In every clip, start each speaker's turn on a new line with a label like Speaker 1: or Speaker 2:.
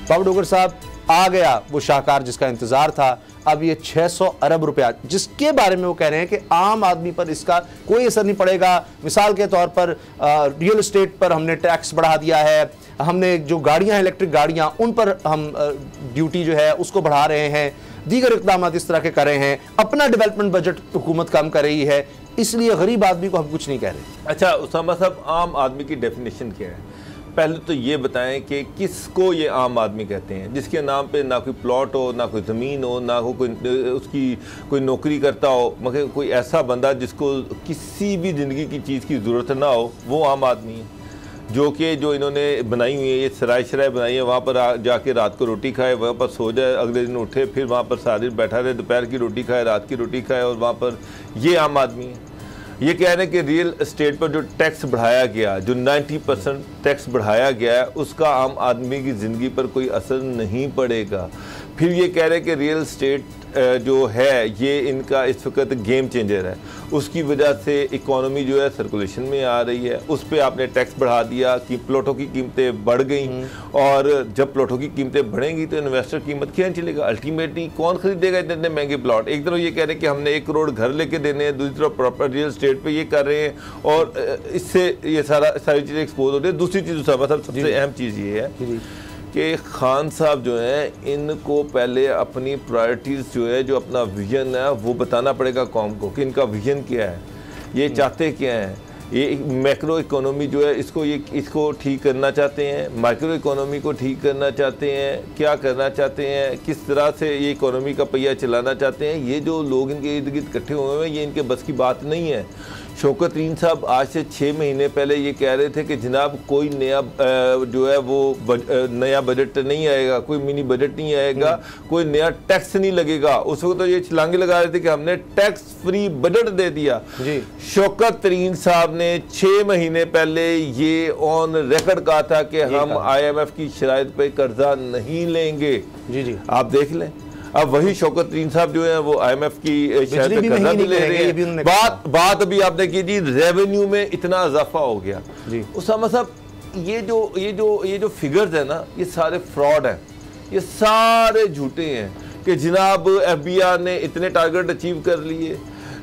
Speaker 1: बाबू डोगर साहब आ गया वो शाहकार जिसका इंतजार था, अब ये 600 अरब रुपया जिसके बारे में वो कह रहे हैं कि आम आदमी पर इसका कोई असर नहीं पड़ेगा। मिसाल के तौर पर रियल एस्टेट पर हमने टैक्स बढ़ा दिया है, हमने जो गाड़ियां इलेक्ट्रिक गाड़ियां उन पर हम ड्यूटी जो है उसको बढ़ा रहे हैं, दीगर इकदाम इस तरह के कर रहे हैं, अपना डेवलपमेंट बजट हुकूमत कम कर रही है, इसलिए गरीब आदमी को हम कुछ नहीं कह रहे।
Speaker 2: अच्छा उसामा साहब, आम आदमी की डेफिनेशन क्या है? पहले तो ये बताएं कि किसको ये आम आदमी कहते हैं, जिसके नाम पे ना कोई प्लॉट हो, ना कोई ज़मीन हो, ना हो कोई उसकी कोई नौकरी करता हो, मगर कोई ऐसा बंदा जिसको किसी भी ज़िंदगी की चीज़ की ज़रूरत ना हो, वो आम आदमी है। जो इन्होंने बनाई हुई है, ये सराय बनाई है, वहाँ पर जाके रात को रोटी खाए, वहाँ पर सो जाए, अगले दिन उठे, फिर वहाँ पर सारी दिन बैठा रहे, दोपहर की रोटी खाए, रात की रोटी खाए, और वहाँ पर ये आम आदमी है। ये कह रहे हैं कि रियल एस्टेट पर जो टैक्स बढ़ाया गया, जो 90% टैक्स बढ़ाया गया है, उसका आम आदमी की ज़िंदगी पर कोई असर नहीं पड़ेगा। फिर ये कह रहे हैं कि रियल एस्टेट जो है ये इनका इस वक्त गेम चेंजर है, उसकी वजह से इकोनॉमी जो है सर्कुलेशन में आ रही है, उस पर आपने टैक्स बढ़ा दिया कि प्लॉटों की कीमतें बढ़ गई, और जब प्लॉटों की कीमतें बढ़ेंगी तो इन्वेस्टर कीमत क्या चलेगा? अल्टीमेटली कौन खरीदेगा इतने महंगे प्लॉट? एक तरफ ये कह रहे हैं कि हमने 1 करोड़ घर लेके देने हैं, दूसरी तरफ प्रॉपर रियल एस्टेट पे ये कर रहे हैं, और इससे ये सारी चीज़ें एक्सपोज हो रही है। दूसरी चीज़ सबसे अहम चीज़ ये है कि खान साहब जो हैं, इनको पहले अपनी प्रायोरिटीज़ जो है, जो अपना विजन है, वो बताना पड़ेगा कौम को कि इनका विजन क्या है, ये चाहते क्या हैं। ये मैक्रो इकोनॉमी जो है इसको ठीक करना चाहते हैं, माइक्रो इकोनॉमी को ठीक करना चाहते हैं, क्या करना चाहते हैं, किस तरह से ये इकोनॉमी का पहिया चलाना चाहते हैं। ये जो लोग इनके इर्द गिर्द इकट्ठे हुए हैं, ये इनके बस की बात नहीं है। शौकत तरीन साहब आज से 6 महीने पहले ये कह रहे थे कि जनाब कोई नया जो है वो नया बजट नहीं आएगा, कोई मिनी बजट नहीं आएगा, कोई नया टैक्स नहीं लगेगा। उस वक्त तो ये छलांगे लगा रहे थे कि हमने टैक्स फ्री बजट दे दिया। शौकत तरीन साहब ने 6 महीने पहले ये ऑन रिकॉर्ड कहा था कि हम IMF की शराइत पे कर्जा नहीं लेंगे। जी आप देख लें, अब वही शौकत तरीन साहब जो है वो IMF की शराइत पे कर्जा भी ले रहे हैं। बात अभी आपने की जी, रेवेन्यू में इतना इजाफा हो गया। उसामा साहब, ये जो फिगर्स है ना, ये सारे फ्रॉड हैं, ये सारे झूठे हैं कि जनाब FBI ने इतने टारगेट अचीव कर लिए,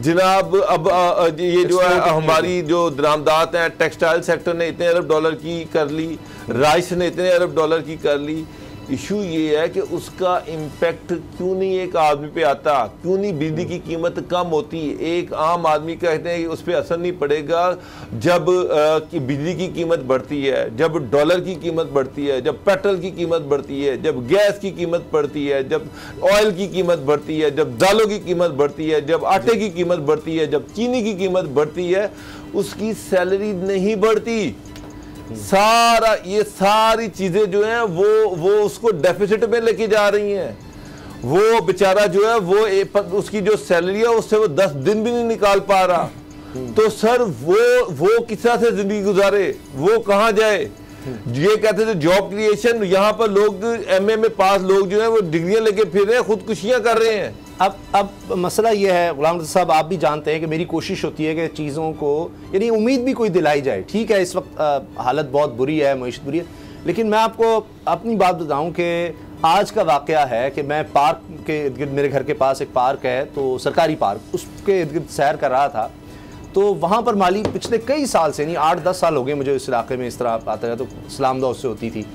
Speaker 2: जनाब अब ये जो है हमारी जो दरामदात हैं, टेक्सटाइल सेक्टर ने इतने अरब डॉलर की कर ली, राइस ने इतने अरब डॉलर की कर ली। इशू ये है कि उसका इम्पैक्ट क्यों नहीं एक आदमी पे आता, क्यों नहीं बिजली की कीमत कम होती? एक आम आदमी कहते हैं कि उस पर असर नहीं पड़ेगा जब बिजली की कीमत बढ़ती है, जब डॉलर की कीमत बढ़ती है, जब पेट्रोल की कीमत बढ़ती है, जब गैस की कीमत बढ़ती है, जब ऑयल की कीमत बढ़ती है, जब दालों की कीमत बढ़ती है, जब आटे की कीमत बढ़ती है, जब चीनी की कीमत बढ़ती है, उसकी सैलरी नहीं बढ़ती। ये सारी चीजें जो हैं वो उसको डेफिसिट में लेके जा रही हैं। वो बेचारा जो है वो उसकी जो सैलरी है उससे वो 10 दिन भी नहीं निकाल पा रहा। तो सर वो किस तरह से जिंदगी गुजारे, वो कहाँ जाए? ये कहते थे जॉब क्रिएशन, यहाँ पर लोग MA में पास लोग जो है वो डिग्रियां लेके फिर रहे हैं, खुदकुशियां कर रहे हैं।
Speaker 1: अब मसला ये है गुलाम रज़ा साहब, आप भी जानते हैं कि मेरी कोशिश होती है कि चीज़ों को यानी उम्मीद भी कोई दिलाई जाए। ठीक है, इस वक्त हालत बहुत बुरी है, मईशत बुरी है, लेकिन मैं आपको अपनी बात बताऊं कि आज का वाक़या है कि मैं पार्क के इर्द गिर्द, मेरे घर के पास एक पार्क है, तो सरकारी पार्क, उसके इर्द गिर्द सैर कर रहा था, तो वहाँ पर माली पिछले कई साल से, नहीं 8-10 साल हो गए मुझे इस इलाके में इस तरह आता है, तो सलामदा उससे होती थी।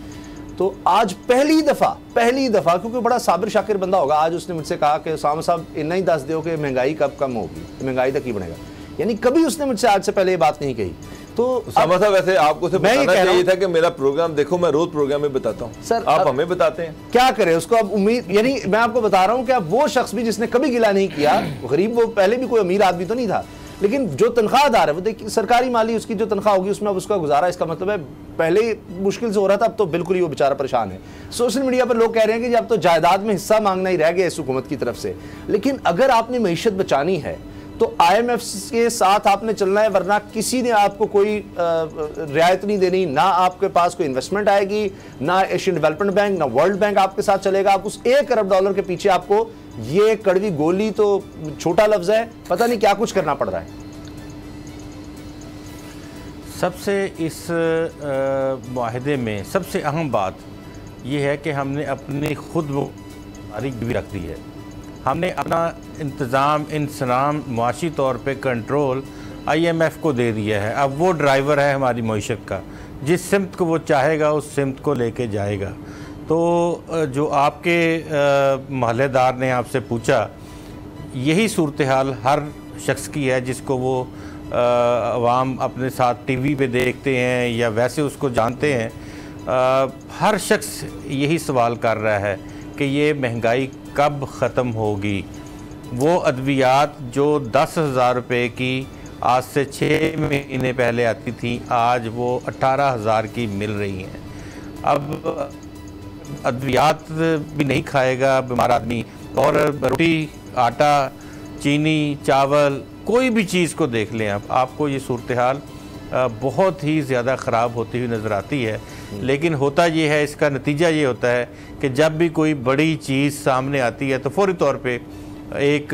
Speaker 1: तो आज पहली दफ़ा क्योंकि बड़ा साबिर शाकिर बंदा होगा, आज उसने मुझसे कहा कि उसामा साहब इतना ही दस दो कि महंगाई कब कम होगी, महंगाई तक ही बढ़ेगा। यानी कभी उसने मुझसे आज से पहले ये बात नहीं कही। तो
Speaker 2: उसामा साहब वैसे आपको से बताना चाहिए था कि मेरा प्रोग्राम देखो, मैं रोज प्रोग्राम में बताता हूँ सर, आप हमें बताते हैं
Speaker 1: क्या करें उसको। अब उम्मीद, यानी मैं आपको बता रहा हूँ कि अब वो शख्स भी जिसने कभी गिला नहीं किया, गरीब, वो पहले भी कोई अमीर आदमी तो नहीं था, लेकिन जो तनख्वाहदार है वो देखिए सरकारी माली, उसकी जो तनख्वाह होगी उसमें अब उसका गुजारा, इसका मतलब है पहले मुश्किल से हो रहा था, अब तो बिल्कुल ही वो बेचारा परेशान है। सोशल मीडिया पर लोग कह रहे हैं कि अब तो जायदाद में हिस्सा मांगना ही रह गया इस हुकूमत की तरफ से। लेकिन अगर आपने मईशत बचानी है तो IMF के साथ आपने चलना है, वरना किसी ने आपको कोई रियायत नहीं देनी, ना आपके पास कोई इन्वेस्टमेंट आएगी, ना एशियन डेवलपमेंट बैंक, ना वर्ल्ड बैंक आपके साथ चलेगा। आप उस 1 अरब डॉलर के पीछे आपको, ये कड़वी गोली तो छोटा लफ्ज है, पता नहीं क्या कुछ करना पड़ रहा है।
Speaker 3: सबसे इस मुआहदे में सबसे अहम बात ये है कि हमने अपनी खुद तारीख भी रख दी है। हमने अपना इंतज़ाम, इंतज़ाम, मुआशी तौर पे कंट्रोल IMF को दे दिया है। अब वो ड्राइवर है हमारी मईशत का, जिस सिमत को वो चाहेगा उस सिमत को लेके जाएगा। तो जो आपके महल्लेदार ने आपसे पूछा, यही सूरत हाल हर शख्स की है जिसको वो अवाम अपने साथ TV पे देखते हैं या वैसे उसको जानते हैं। हर शख्स यही सवाल कर रहा है कि ये महंगाई कब ख़त्म होगी। वो अद्वियात जो 10,000 रुपये की आज से 6 महीने पहले आती थी, आज वो 18,000 की मिल रही हैं। अब अद्वियात भी नहीं खाएगा बीमार आदमी, और रोटी, आटा, चीनी, चावल, कोई भी चीज़ को देख लें आपको ये सूरत हाल बहुत ही ज़्यादा ख़राब होती हुई नज़र आती है। लेकिन होता ये है, इसका नतीजा ये होता है कि जब भी कोई बड़ी चीज़ सामने आती है तो फ़ौरी तौर पे एक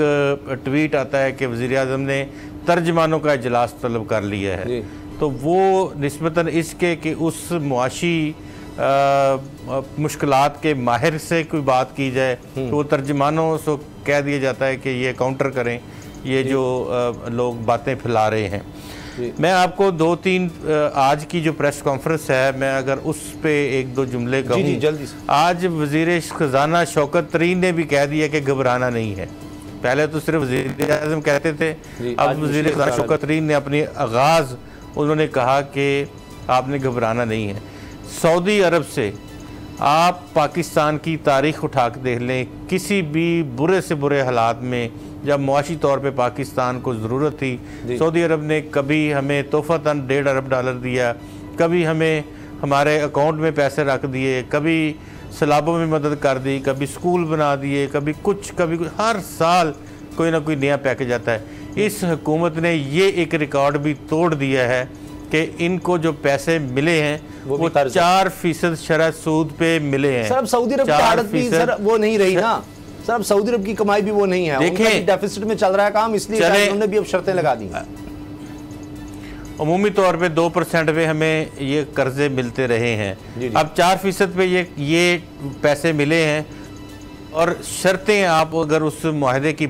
Speaker 3: ट्वीट आता है कि वज़ीर-ए-आज़म ने तर्जमानों का इजलास तलब कर लिया है। तो वो निस्बतन इसके कि उस मुआशी मुश्किलात के माहिर से कोई बात की जाए तो वो तर्जमानों से कह दिया जाता है कि ये काउंटर करें ये जो लोग बातें फैला रहे हैं। मैं आपको 2-3 आज की जो प्रेस कॉन्फ्रेंस है, मैं अगर उस पे 1-2 जुमले कहूँ।
Speaker 1: जल्दी से।
Speaker 3: आज वज़ीर ख़ज़ाना शौकत तरीन ने भी कह दिया कि घबराना नहीं है। पहले तो सिर्फ वज़ीर-ए-आज़म कहते थे, अब वज़ीर ख़ज़ाना शौकत तरीन ने अपनी आगाज़ उन्होंने कहा कि आपने घबराना नहीं है। सऊदी अरब से आप पाकिस्तान की तारीख़ उठा के देख लें, किसी भी बुरे से बुरे हालात में जब मुआशी तौर पे पाकिस्तान को ज़रूरत थी, सऊदी अरब ने कभी हमें तोहफ़तन $1.5 अरब दिया, कभी हमें हमारे अकाउंट में पैसे रख दिए, कभी सैलाबों में मदद कर दी, कभी स्कूल बना दिए, कभी कुछ। हर साल कोई ना कोई नया पैकेज आता है। इस हुकूमत ने ये एक रिकॉर्ड भी तोड़ दिया है कि की जो पैसे मिले हैं वो 4% शरह सूद पे मिले हैं।
Speaker 1: सर अब सऊदी अरब की हालत भी सर वो नहीं रही ना सर, अब सऊदी अरब की कमाई भी वो नहीं है।
Speaker 3: देखिए
Speaker 1: डेफिसिट में चल रहा है काम, इसलिए उन्होंने भी अब शर्तें लगा दी।
Speaker 3: अमूमी तौर पे 2% पे हमें ये कर्जे मिलते रहे हैं। अब 4% पे ये पैसे मिले हैं, और शर्तें आप अगर उस मुआहदे की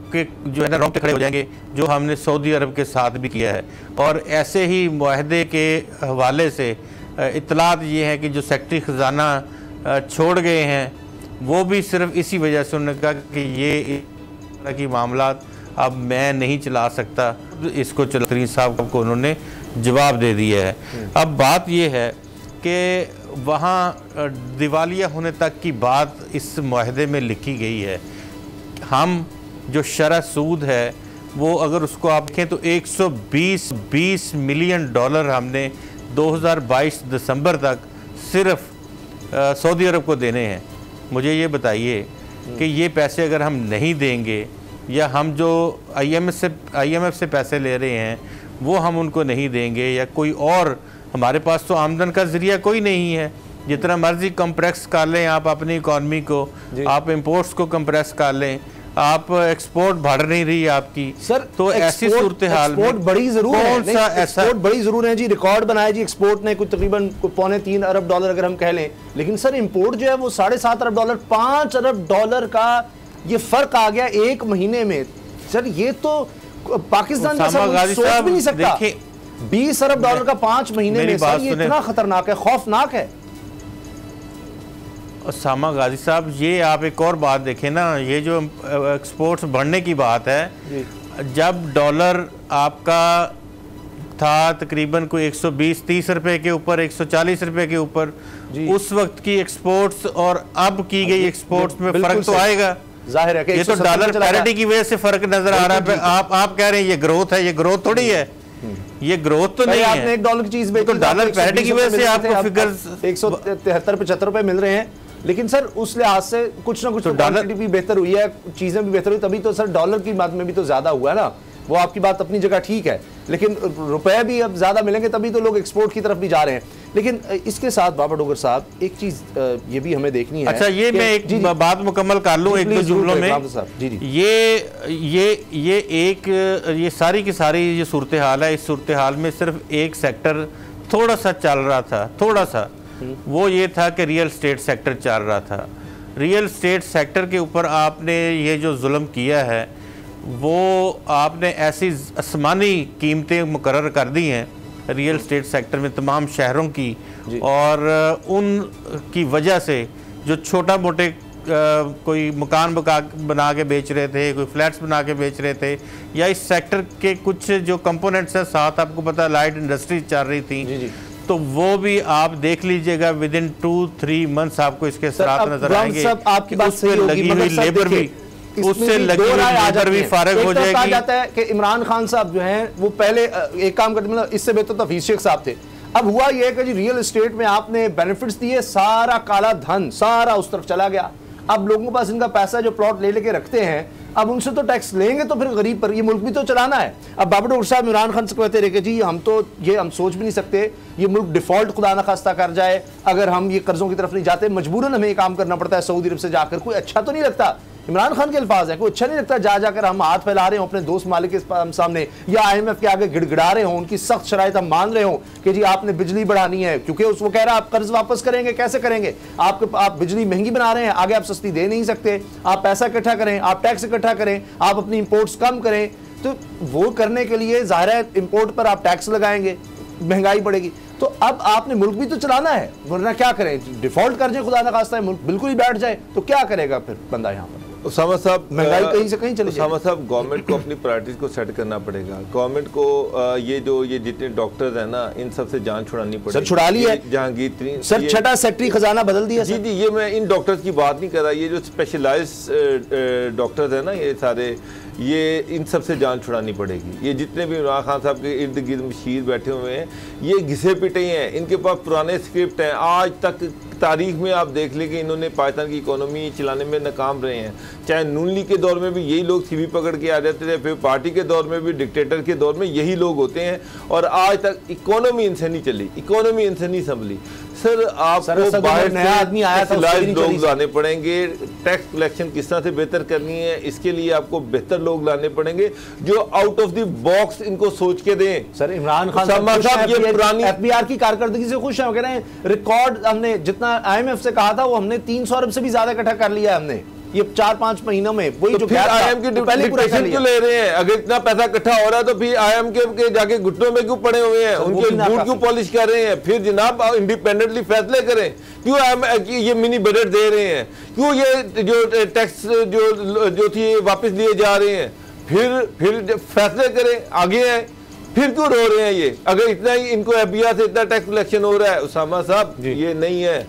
Speaker 3: के जो है ना रोंगटे खड़े हो जाएंगे, जो हमने सऊदी अरब के साथ भी किया है। और ऐसे ही मुआहदे के हवाले से इत्तलात ये है कि जो सेक्रेटरी ख़ज़ाना छोड़ गए हैं, वो भी सिर्फ इसी वजह से उन्होंने कहा कि ये इस तरह की मामलात अब मैं नहीं चला सकता। इसको तरीन साहब को उन्होंने जवाब दे दिया है। अब बात ये है कि वहाँ दिवालिया होने तक की बात इस मुआहदे में लिखी गई है। हम जो शरह सूद है वो अगर उसको आप देखें तो 120 मिलियन डॉलर हमने 2022 दिसंबर तक सिर्फ सऊदी अरब को देने हैं। मुझे ये बताइए कि ये पैसे अगर हम नहीं देंगे, या हम जो IMF से पैसे ले रहे हैं वो हम उनको नहीं देंगे, या कोई और, हमारे पास तो आमदन का ज़रिया कोई नहीं है। जितना मर्जी कंप्रेस कर लें आप अपनी इकॉनमी को, आप इंपोर्ट्स को कंप्रेस कर लें, आप एक्सपोर्ट बढ़ नहीं रही आपकी।
Speaker 1: सर
Speaker 3: तो ऐसी सूरत हाल में
Speaker 1: बड़ी जरूर है, एक्सपोर्ट बड़ी जरूर है जी, रिकॉर्ड बनाया जी एक्सपोर्ट ने कुछ तकरीबन $2.25 अरब अगर हम कह लें। लेकिन सर इंपोर्ट जो है वो $7.5 अरब, $5 अरब का ये फर्क आ गया एक महीने में। सर ये तो पाकिस्तान का सोच भी नहीं सकता। $20 अरब का 5 महीने में, सर ये इतना खतरनाक है, खौफनाक है।
Speaker 3: उसामा गाजी साहब, ये आप एक और बात देखें ना, ये जो एक्सपोर्ट्स बढ़ने की बात है, जब डॉलर आपका था तकरीबन कोई 120-130 रुपए के ऊपर, 140 रुपए के ऊपर, उस वक्त की एक्सपोर्ट्स और अब की गई एक्सपोर्ट्स में फर्क तो आएगा,
Speaker 1: जाहिर है।
Speaker 3: ये तो डॉलर पैरिटी की वजह से फर्क नजर आ रहा है। आप कह रहे हैं ये ग्रोथ है, ये ग्रोथ थोड़ी है, ये ग्रोथ तो नहीं है।
Speaker 1: आपने $1 की चीज बेची
Speaker 3: तो डॉलर पैरिटी की वजह से आपको फिगर्स
Speaker 1: 173-75 रुपए मिल रहे हैं। लेकिन सर उस लिहाज से कुछ ना कुछ तो क्वांटिटी भी बेहतर हुई है, चीजें भी बेहतर हुई, तभी तो सर डॉलर की बात में भी तो ज्यादा हुआ है ना। वो आपकी बात अपनी जगह ठीक है, लेकिन रुपए भी अब ज्यादा मिलेंगे तभी तो लोग एक्सपोर्ट की तरफ भी जा रहे हैं। लेकिन इसके साथ बाबा डोगर साहब एक चीज ये भी हमें देखनी है।
Speaker 3: अच्छा, ये मैं एक बात मुकम्मल कर लूं 1-2 जुमलों में। ये सारी की सारी ये सूरत हाल है। इस सूरत हाल में सिर्फ एक सेक्टर थोड़ा सा चल रहा था, थोड़ा सा, वो ये था कि रियल स्टेट सेक्टर चल रहा था। रियल स्टेट सेक्टर के ऊपर आपने ये जो जुल्म किया है वो आपने ऐसी आसमानी कीमतें मुकर्रर कर दी हैं रियल स्टेट सेक्टर में तमाम शहरों की, और उन की वजह से जो छोटा मोटे कोई मकान बना के बेच रहे थे, कोई फ्लैट्स बना के बेच रहे थे, या इस सेक्टर के कुछ जो कंपोनेंट्स हैं, साथ आपको पता लाइट इंडस्ट्री चल रही थी, तो वो भी आप देख लीजिएगा विद इन 2-3 मंथ्स आपको इसके साथ नजर आएंगे।
Speaker 1: आपकी बात सही होगी,
Speaker 3: लगी हुई लेबर भी उससे लगी हुई लेबर भी फारिग हो जाएगी।
Speaker 1: कहा जाता है कि इमरान खान साहब जो हैं वो पहले एक काम करते, मतलब इससे बेहतर तो हफीज शेख साहब थे। अब हुआ ये कि जी रियल एस्टेट में आपने बेनिफिट्स दिए, सारा काला धन सारा उस तरफ चला गया। अब लोगों के पास इनका पैसा जो प्लॉट ले लेके रखते हैं, अब उनसे तो टैक्स लेंगे तो फिर गरीब पर, ये मुल्क भी तो चलाना है। अब बाबर डॉक्टर साहब इमरान खान से कहते रहे कि जी हम तो ये हम सोच भी नहीं सकते, ये मुल्क डिफॉल्ट खुदा न खास्ता कर जाए अगर हम ये कर्जों की तरफ नहीं जाते, मजबूरन हमें ये काम करना पड़ता है सऊदी अरब से जाकर। कोई अच्छा तो नहीं लगता, इमरान खान के अल्फाज है, कोई अच्छा नहीं लगता जाकर हम हाथ फैला रहे हो अपने दोस्त मालिक के सामने, या IMF के आगे गिड़गिड़ा रहे हो, उनकी सख्त शराइत हम मान रहे हो कि जी आपने बिजली बढ़ानी है, क्योंकि वो कह रहा है आप कर्ज वापस करेंगे, कैसे करेंगे, आप बिजली महंगी बना रहे हैं, आगे आप सस्ती दे नहीं सकते, आप पैसा इकट्ठा करें, आप टैक्स इकट्ठा करें, आप अपनी इंपोर्ट्स कम करें। तो वो करने के लिए जाहिर है इंपोर्ट पर आप टैक्स लगाएंगे, महंगाई बढ़ेगी। तो अब आपने मुल्क भी तो चलाना है, वरना क्या करें, डिफॉल्ट कर जाए खुदा न खास्ता है, मुल्क बिल्कुल ही बैठ जाए तो क्या करेगा फिर बंदा यहाँ पर।
Speaker 2: उसामा साहब,
Speaker 1: महंगाई कहीं से कहीं चली जाए।
Speaker 2: उसामा साहब, गवर्नमेंट को अपनी प्रायोरिटीज को सेट करना पड़ेगा। गवर्नमेंट को ये जितने डॉक्टर्स हैं ना, इन सब से जान छुड़ानी पड़ेगी।
Speaker 1: सर छुड़ा ली है
Speaker 2: जहांगीर
Speaker 1: सर, छठा सेक्रेटरी खजाना बदल दिया।
Speaker 2: जी, ये मैं इन डॉक्टर्स की बात नहीं कर रहा, ये जो स्पेशलाइज्ड डॉक्टर्स हैं ना, ये सारे, ये इन सब से जान छुड़ानी पड़ेगी। ये जितने भी इमरान खान साहब के इर्द गिर्द मशीर बैठे हुए हैं, ये घिसे पिटे हैं, इनके पास पुराने स्क्रिप्ट हैं। आज तक तारीख में आप देख लें कि इन्होंने पाकिस्तान की इकोनॉमी चलाने में नाकाम रहे हैं। चाहे नून लीग के दौर में भी यही लोग सीवी पकड़ के आ जाते थे, फिर पार्टी के दौर में भी, डिक्टेटर के दौर में यही लोग होते हैं, और आज तक इकोनॉमी इनसे नहीं चली, इकोनॉमी इनसे नहीं संभली। सर आपको बाहर
Speaker 1: नया आदमी आया था,
Speaker 2: लोग लाने पड़ेंगे, टैक्स कलेक्शन किस तरह से बेहतर करनी है, इसके लिए आपको बेहतर लोग लाने पड़ेंगे जो आउट ऑफ द बॉक्स इनको सोच के दें।
Speaker 1: सर इमरान खान साहब ये पुरानी FBR की कारकर्दगी से खुश हैं, कह रहे हैं रिकॉर्ड हमने जितना IMF से कहा था वो हमने 300 अरब से भी ज्यादा इकट्ठा कर लिया है हमने ये 4-5 महीनों में। वही
Speaker 2: तो
Speaker 1: जो
Speaker 2: फिर IMF की डिक्टेशन क्यों ले रहे हैं? अगर इतना पैसा इकट्ठा हो रहा है तो फिर IMF के जाके घुटनों में क्यों पड़े हुए हैं, उनके बूट क्यों पॉलिश कर रहे हैं? फिर जनाब इंडिपेंडेंटली फैसले करें, क्यों ये मिनी बजट दे रहे हैं, क्यों ये जो टैक्स जो थी वापस लिए जा रहे हैं, फिर फैसले करें, आगे आए, फिर क्यों रो रहे हैं ये? अगर इतना ही इनको FBR से इतना टैक्स कलेक्शन हो रहा है, उसामा साहब ये नहीं है,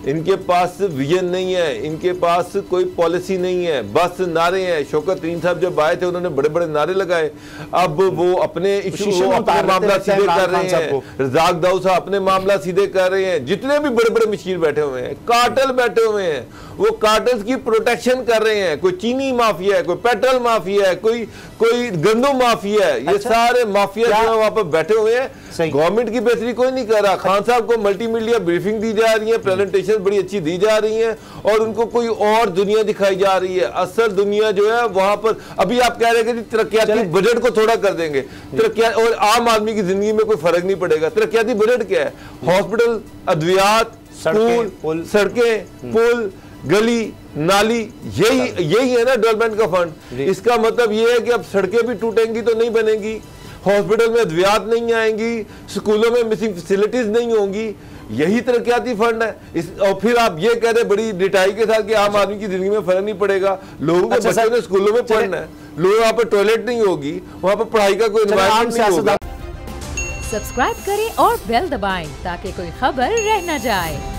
Speaker 2: इनके पास विजन नहीं है, इनके पास कोई पॉलिसी नहीं है, बस नारे हैं। शौकत तरीन साहब जब आए थे उन्होंने बड़े बड़े नारे लगाए, अब वो अपने इशू अपने मामला सीधे कर रहे हैं, रजाक दाऊद साहब अपने मामला सीधे कर रहे हैं, जितने भी बड़े बड़े मशीर बैठे हुए हैं, कार्टेल बैठे हुए हैं, वो कार्टेल्स की प्रोटेक्शन कर रहे हैं। कोई चीनी माफिया है, कोई पेट्रोल माफिया है, कोई गंदम माफिया है, ये सारे माफिया जो वहां पर बैठे हुए हैं। गवर्नमेंट की बेहतरी कोई नहीं कर रहा। खान साहब को मल्टीमीडिया ब्रीफिंग दी जा रही है, प्रेजेंटेशन बड़ी अच्छी दी जा रही है, और उनको कोई और दुनिया दिखाई जा रही है। असल दुनिया जो है वहां पर, अभी आप कह रहे हैं कि तरक्याती बजट को थोड़ा कर देंगे, और आम आदमी की जिंदगी में कोई फर्क नहीं पड़ेगा। तरक्याती बजट क्या है? हॉस्पिटल, अद्वियात, स्कूल, सड़कें, पुल, गली, नाली, यही है ना डेवलपमेंट का फंड। इसका मतलब ये है कि अब सड़कें भी टूटेंगी तो नहीं बनेंगी, हॉस्पिटल में अद्वियात नहीं आएंगी, स्कूलों में मिसिंग फैसिलिटीज नहीं होंगी, यही तरक्याती फंड है। और फिर आप ये कह रहे बड़ी डिटाई के साथ कि आम आदमी की जिंदगी में फर्क नहीं पड़ेगा। लोगों के बच्चों ने स्कूलों में पढ़ना है, लोग वहां पर टॉयलेट नहीं होगी, वहां पर पढ़ाई का कोई एनवायरनमेंट नहीं होगा।
Speaker 4: सब्सक्राइब करें और बेल दबाएं ताकि कोई खबर रह न जाए।